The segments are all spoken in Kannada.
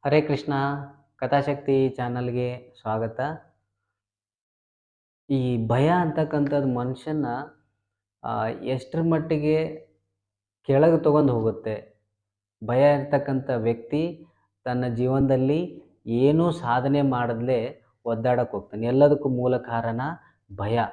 ಹರೇ ಕೃಷ್ಣ ಕಥಾಶಕ್ತಿ ಚಾನಲ್ಗೆ ಸ್ವಾಗತ. ಈ ಭಯ ಅಂತಕ್ಕಂಥದ್ದು ಮನುಷ್ಯನ ಎಷ್ಟರ ಮಟ್ಟಿಗೆ ಕೆಳಗೆ ತಗೊಂಡು ಹೋಗುತ್ತೆ. ಭಯ ಇರ್ತಕ್ಕಂಥ ವ್ಯಕ್ತಿ ತನ್ನ ಜೀವನದಲ್ಲಿ ಏನೂ ಸಾಧನೆ ಮಾಡದಲೇ ಒದ್ದಾಡಕ್ಕೆ ಹೋಗ್ತಾನೆ. ಎಲ್ಲದಕ್ಕೂ ಮೂಲ ಕಾರಣ ಭಯ.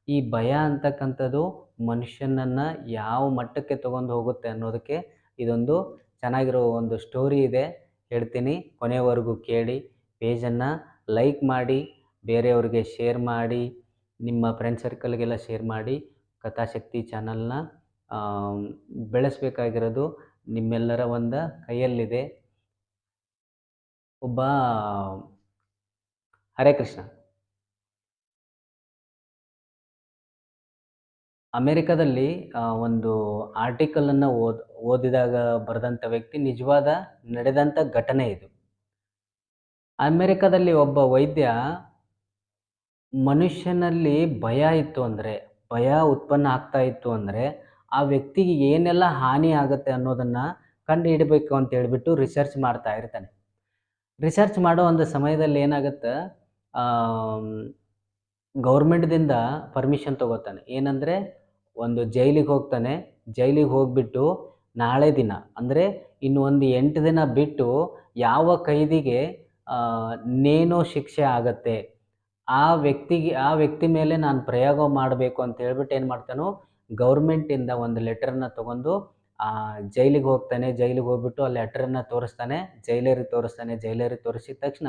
ಈ ಭಯ ಅಂತಕ್ಕಂಥದ್ದು ಮನುಷ್ಯನನ್ನು ಯಾವ ಮಟ್ಟಕ್ಕೆ ತಗೊಂಡು ಹೋಗುತ್ತೆ ಅನ್ನೋದಕ್ಕೆ ಇದೊಂದು ಚೆನ್ನಾಗಿರೋ ಒಂದು ಸ್ಟೋರಿ ಇದೆ, ಹೇಳ್ತೀನಿ. ಕೊನೆಯವರೆಗೂ ಕೇಳಿ. ಪೇಜನ್ನು ಲೈಕ್ ಮಾಡಿ, ಬೇರೆಯವ್ರಿಗೆ ಶೇರ್ ಮಾಡಿ, ನಿಮ್ಮ ಫ್ರೆಂಡ್ ಸರ್ಕಲ್ಗೆಲ್ಲ ಶೇರ್ ಮಾಡಿ. ಕಥಾಶಕ್ತಿ ಚಾನಲ್ನ ಬೆಳೆಸಬೇಕಾಗಿರೋದು ನಿಮ್ಮೆಲ್ಲರ ಒಂದು ಕೈಯಲ್ಲಿದೆ. ಒಬ್ಬ ಹರೇ ಕೃಷ್ಣ ಅಮೆರಿಕದಲ್ಲಿ ಒಂದು ಆರ್ಟಿಕಲನ್ನು ಓದಿದಾಗ ಬರೆದಂಥ ವ್ಯಕ್ತಿ, ನಿಜವಾದ ನಡೆದಂಥ ಘಟನೆ ಇದು. ಅಮೆರಿಕದಲ್ಲಿ ಒಬ್ಬ ವೈದ್ಯ ಮನುಷ್ಯನಲ್ಲಿ ಭಯ ಇತ್ತು ಅಂದರೆ, ಭಯ ಉತ್ಪನ್ನ ಆಗ್ತಾ ಇತ್ತು ಅಂದರೆ ಆ ವ್ಯಕ್ತಿಗೆ ಏನೆಲ್ಲ ಹಾನಿ ಆಗುತ್ತೆ ಅನ್ನೋದನ್ನು ಕಂಡು ಹಿಡಬೇಕು ಅಂತ ಹೇಳ್ಬಿಟ್ಟು ರಿಸರ್ಚ್ ಮಾಡ್ತಾ ಇರ್ತಾನೆ. ರಿಸರ್ಚ್ ಮಾಡೋ ಒಂದು ಸಮಯದಲ್ಲಿ ಏನಾಗುತ್ತೆ, ಗೌರ್ಮೆಂಟ್ದಿಂದ ಪರ್ಮಿಷನ್ ತೊಗೋತಾನೆ. ಏನಂದರೆ, ಒಂದು ಜೈಲಿಗೆ ಹೋಗ್ತಾನೆ. ಜೈಲಿಗೆ ಹೋಗ್ಬಿಟ್ಟು ನಾಳೆ ದಿನ ಅಂದರೆ ಇನ್ನು ಒಂದು 8 ದಿನ ಬಿಟ್ಟು ಯಾವ ಕೈದಿಗೆ ನೇಣು ಶಿಕ್ಷೆ ಆಗತ್ತೆ, ಆ ವ್ಯಕ್ತಿ ಮೇಲೆ ನಾನು ಪ್ರಯೋಗ ಮಾಡಬೇಕು ಅಂತ ಹೇಳ್ಬಿಟ್ಟು ಏನು ಮಾಡ್ತಾನೋ, ಗೌರ್ಮೆಂಟಿಂದ ಒಂದು ಲೆಟರನ್ನ ತೊಗೊಂಡು ಜೈಲಿಗೆ ಹೋಗ್ತಾನೆ. ಜೈಲಿಗೆ ಹೋಗ್ಬಿಟ್ಟು ಆ ಲೆಟರನ್ನು ತೋರಿಸ್ತಾನೆ, ಜೈಲರಿಗೆ ತೋರಿಸಿದ ತಕ್ಷಣ,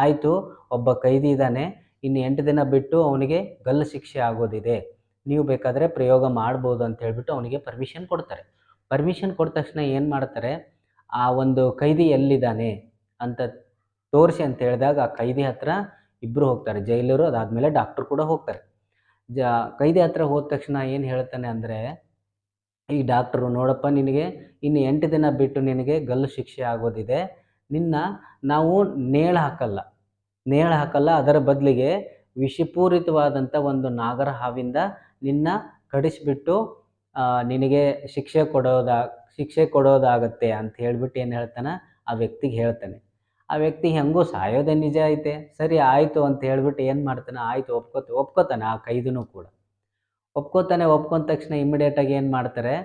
ಆಯಿತು, ಒಬ್ಬ ಕೈದಿ ಇದ್ದಾನೆ, ಇನ್ನು 8 ದಿನ ಬಿಟ್ಟು ಅವನಿಗೆ ಗಲ್ಲು ಶಿಕ್ಷೆ ಆಗೋದಿದೆ, ನೀವು ಬೇಕಾದರೆ ಪ್ರಯೋಗ ಮಾಡ್ಬೋದು ಅಂತ ಹೇಳ್ಬಿಟ್ಟು ಅವನಿಗೆ ಪರ್ಮಿಷನ್ ಕೊಡ್ತಾರೆ. ಪರ್ಮಿಷನ್ ಕೊಟ್ಟ ತಕ್ಷಣ ಏನು ಮಾಡ್ತಾರೆ, ಆ ಒಂದು ಕೈದಿ ಎಲ್ಲಿದ್ದಾನೆ ಅಂತ ತೋರಿಸಿ ಅಂತ ಹೇಳಿದಾಗ ಆ ಕೈದಿ ಹತ್ರ ಇಬ್ಬರು ಹೋಗ್ತಾರೆ, ಜೈಲರು, ಅದಾದಮೇಲೆ ಡಾಕ್ಟ್ರು ಕೂಡ ಹೋಗ್ತಾರೆ. ಕೈದಿ ಹತ್ರ ಹೋದ ತಕ್ಷಣ ಏನು ಹೇಳ್ತಾನೆ ಅಂದರೆ, ಈ ಡಾಕ್ಟ್ರು, ನೋಡಪ್ಪ, ನಿನಗೆ ಇನ್ನು 8 ದಿನ ಬಿಟ್ಟು ನಿನಗೆ ಗಲ್ಲು ಶಿಕ್ಷೆ ಆಗೋದಿದೆ, ನಾವು ನೇಣು ಹಾಕಲ್ಲ, ಅದರ ಬದಲಿಗೆ ವಿಷಪೂರಿತವಾದಂಥ ಒಂದು ನಾಗರ ಹಾವಿಂದ ನಿನ್ನ ಕಡಿಸಿಬಿಟ್ಟು ನಿನಗೆ ಶಿಕ್ಷೆ ಕೊಡೋದಾಗತ್ತೆ ಅಂತ ಹೇಳ್ಬಿಟ್ಟು ಏನು ಹೇಳ್ತಾನೆ, ಆ ವ್ಯಕ್ತಿಗೆ ಹೇಳ್ತಾನೆ. ಆ ವ್ಯಕ್ತಿ ಹೆಂಗೋ ಸಾಯೋದೇ ನಿಜ ಐತೆ, ಸರಿ ಆಯಿತು ಅಂತ ಹೇಳ್ಬಿಟ್ಟು ಏನು ಮಾಡ್ತಾನೆ, ಆಯಿತು ಒಪ್ಕೋತಾನೆ. ಆ ಕೈದಿನೂ ಕೂಡ ಒಪ್ಕೊಂಡ ತಕ್ಷಣ ಇಮ್ಮಿಡಿಯೇಟಾಗಿ ಏನು ಮಾಡ್ತಾರೆ,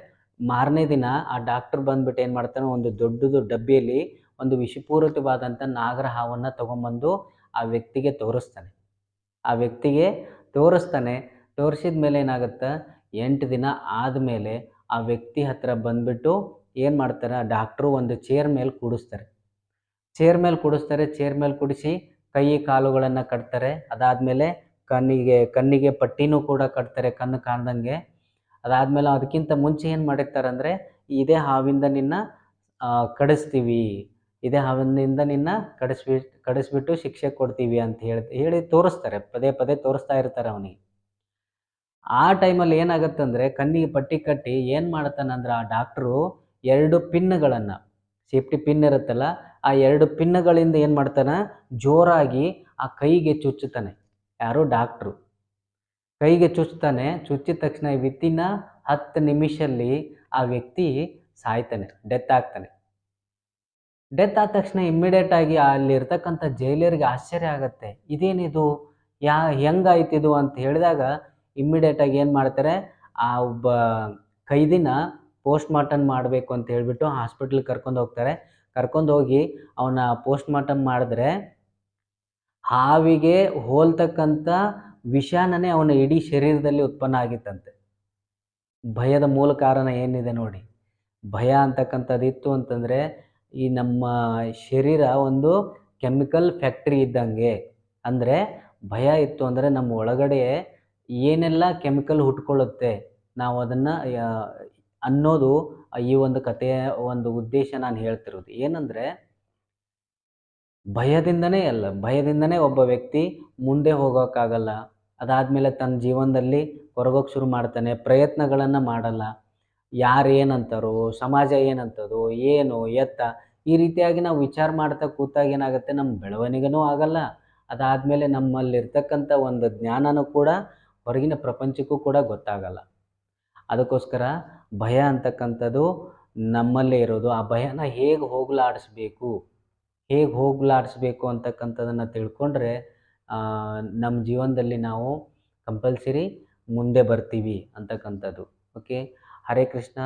ಮಾರನೇ ದಿನ ಆ ಡಾಕ್ಟ್ರ್ ಬಂದುಬಿಟ್ಟು ಏನು ಮಾಡ್ತಾನೆ, ಒಂದು ದೊಡ್ಡದು ಡಬ್ಬಿಯಲ್ಲಿ ಒಂದು ವಿಷಪೂರಿತವಾದಂಥ ನಾಗರ ಹಾವನ್ನು ತೊಗೊಂಬಂದು ಆ ವ್ಯಕ್ತಿಗೆ ತೋರಿಸ್ತಾನೆ. ತೋರಿಸಿದ ಮೇಲೆ ಏನಾಗುತ್ತೆ, 8 ದಿನ ಆದಮೇಲೆ ಆ ವ್ಯಕ್ತಿ ಹತ್ರ ಬಂದುಬಿಟ್ಟು ಏನು ಮಾಡ್ತಾರೆ, ಡಾಕ್ಟ್ರು ಒಂದು ಚೇರ್ ಮೇಲೆ ಕೂಡಿಸ್ತಾರೆ. ಚೇರ್ ಮೇಲೆ ಕೂಡಿಸಿ ಕೈ ಕಾಲುಗಳನ್ನು ಕಟ್ತಾರೆ. ಅದಾದಮೇಲೆ ಕಣ್ಣಿಗೆ ಪಟ್ಟಿನೂ ಕೂಡ ಕಟ್ತಾರೆ, ಕಣ್ಣು ಕಾಣ್ದಂಗೆ. ಅದಾದಮೇಲೆ ಅದಕ್ಕಿಂತ ಮುಂಚೆ ಏನು ಮಾಡಿರ್ತಾರೆ ಅಂದರೆ, ಇದೇ ಹಾವಿಂದ ನಿನ್ನ ಕಡಿಸ್ತೀವಿ, ಇದೇ ಹಾವಿನಿಂದ ನಿನ್ನ ಕಡಿಸ್ಬಿಟ್ಟು ಶಿಕ್ಷೆ ಕೊಡ್ತೀವಿ ಅಂತ ಹೇಳಿ ತೋರಿಸ್ತಾರೆ. ಪದೇ ಪದೇ ತೋರಿಸ್ತಾ ಇರ್ತಾರೆ ಅವನಿಗೆ. ಆ ಟೈಮಲ್ಲಿ ಏನಾಗುತ್ತಂದರೆ, ಕಣ್ಣಿಗೆ ಪಟ್ಟಿ ಕಟ್ಟಿ ಏನು ಮಾಡ್ತಾನಂದ್ರೆ ಆ ಡಾಕ್ಟ್ರು 2 ಪಿನ್ನುಗಳನ್ನು, ಸೇಫ್ಟಿ ಪಿನ್ ಇರುತ್ತಲ್ಲ, ಆ 2 ಪಿನ್ನುಗಳಿಂದ ಏನು ಮಾಡ್ತಾನೆ, ಜೋರಾಗಿ ಆ ಕೈಗೆ ಚುಚ್ಚುತ್ತಾನೆ. ಯಾರು, ಡಾಕ್ಟ್ರು ಕೈಗೆ ಚುಚ್ತಾನೆ. ಚುಚ್ಚಿದ ತಕ್ಷಣ ವಿತಿನ್ 10 ನಿಮಿಷಲ್ಲಿ ಆ ವ್ಯಕ್ತಿ ಸಾಯ್ತಾನೆ, ಡೆತ್ ಆಗ್ತಾನೆ. ಡೆತ್ ಆದ ತಕ್ಷಣ ಇಮ್ಮಿಡಿಯೇಟಾಗಿ ಅಲ್ಲಿರ್ತಕ್ಕಂಥ ಜೈಲರಿಗೆ ಆಶ್ಚರ್ಯ ಆಗುತ್ತೆ, ಇದೇನಿದು, ಹೆಂಗಾಯ್ತಿದು ಅಂತ ಹೇಳಿದಾಗ ಇಮ್ಮಿಡಿಯೇಟಾಗಿ ಏನು ಮಾಡ್ತಾರೆ, ಆ ಒಬ್ಬ ಕೈದಿನ ಪೋಸ್ಟ್ ಮಾರ್ಟಮ್ ಮಾಡಬೇಕು ಅಂತ ಹೇಳಿಬಿಟ್ಟು ಹಾಸ್ಪಿಟ್ಲಿಗೆ ಕರ್ಕೊಂಡೋಗಿ ಅವನ ಪೋಸ್ಟ್ ಮಾರ್ಟಮ್ ಮಾಡಿದ್ರೆ ಹಾವಿಗೆ ಹೋಲ್ತಕ್ಕಂಥ ವಿಷಾನೇ ಅವನ ಇಡೀ ಶರೀರದಲ್ಲಿ ಉತ್ಪನ್ನ ಆಗಿತ್ತಂತೆ. ಭಯದ ಮೂಲ ಕಾರಣ ಏನಿದೆ ನೋಡಿ. ಭಯ ಅಂತಕ್ಕಂಥದ್ದು ಇತ್ತು ಅಂತಂದರೆ ಈ ನಮ್ಮ ಶರೀರ ಒಂದು ಕೆಮಿಕಲ್ ಫ್ಯಾಕ್ಟ್ರಿ ಇದ್ದಂಗೆ. ಅಂದರೆ ಭಯ ಇತ್ತು ಅಂದರೆ ನಮ್ಮ ಒಳಗಡೆ ಏನೆಲ್ಲ ಕೆಮಿಕಲ್ ಹುಟ್ಕೊಳ್ಳುತ್ತೆ, ನಾವು ಅದನ್ನು ಅನ್ನೋದು ಈ ಒಂದು ಕಥೆಯ ಒಂದು ಉದ್ದೇಶ ನಾನು ಹೇಳ್ತಿರೋದು. ಏನಂದರೆ, ಭಯದಿಂದನೇ ಒಬ್ಬ ವ್ಯಕ್ತಿ ಮುಂದೆ ಹೋಗೋಕ್ಕಾಗಲ್ಲ. ಅದಾದಮೇಲೆ ತನ್ನ ಜೀವನದಲ್ಲಿ ಕೊರಗೋಕ್ಕೆ ಶುರು ಮಾಡ್ತಾನೆ, ಪ್ರಯತ್ನಗಳನ್ನು ಮಾಡಲ್ಲ. ಯಾರು ಏನಂತಾರೋ, ಸಮಾಜ ಏನಂತದೋ, ಏನು ಎತ್ತ, ಈ ರೀತಿಯಾಗಿ ನಾವು ವಿಚಾರ ಮಾಡ್ತಾ ಕೂತಾಗ ಏನಾಗುತ್ತೆ, ನಮ್ಮ ಬೆಳವಣಿಗೆನೂ ಆಗಲ್ಲ. ಅದಾದಮೇಲೆ ನಮ್ಮಲ್ಲಿರ್ತಕ್ಕಂಥ ಒಂದು ಜ್ಞಾನನೂ ಕೂಡ ಹೊರಗಿನ ಪ್ರಪಂಚಕ್ಕೂ ಕೂಡ ಗೊತ್ತಾಗಲ್ಲ. ಅದಕ್ಕೋಸ್ಕರ ಭಯ ಅಂತಕ್ಕಂಥದ್ದು ನಮ್ಮಲ್ಲೇ ಇರೋದು. ಆ ಭಯನ ಹೇಗೆ ಹೋಗಲಾಡಿಸ್ಬೇಕು ಹೇಗೆ ಹೋಗಲಾಡಿಸ್ಬೇಕು ಅಂತಕ್ಕಂಥದ್ದನ್ನು ತಿಳ್ಕೊಂಡ್ರೆ ನಮ್ಮ ಜೀವನದಲ್ಲಿ ನಾವು ಕಂಪಲ್ಸರಿ ಮುಂದೆ ಬರ್ತೀವಿ ಅಂತಕ್ಕಂಥದ್ದು. ಓಕೆ. ಹರೇ ಕೃಷ್ಣ.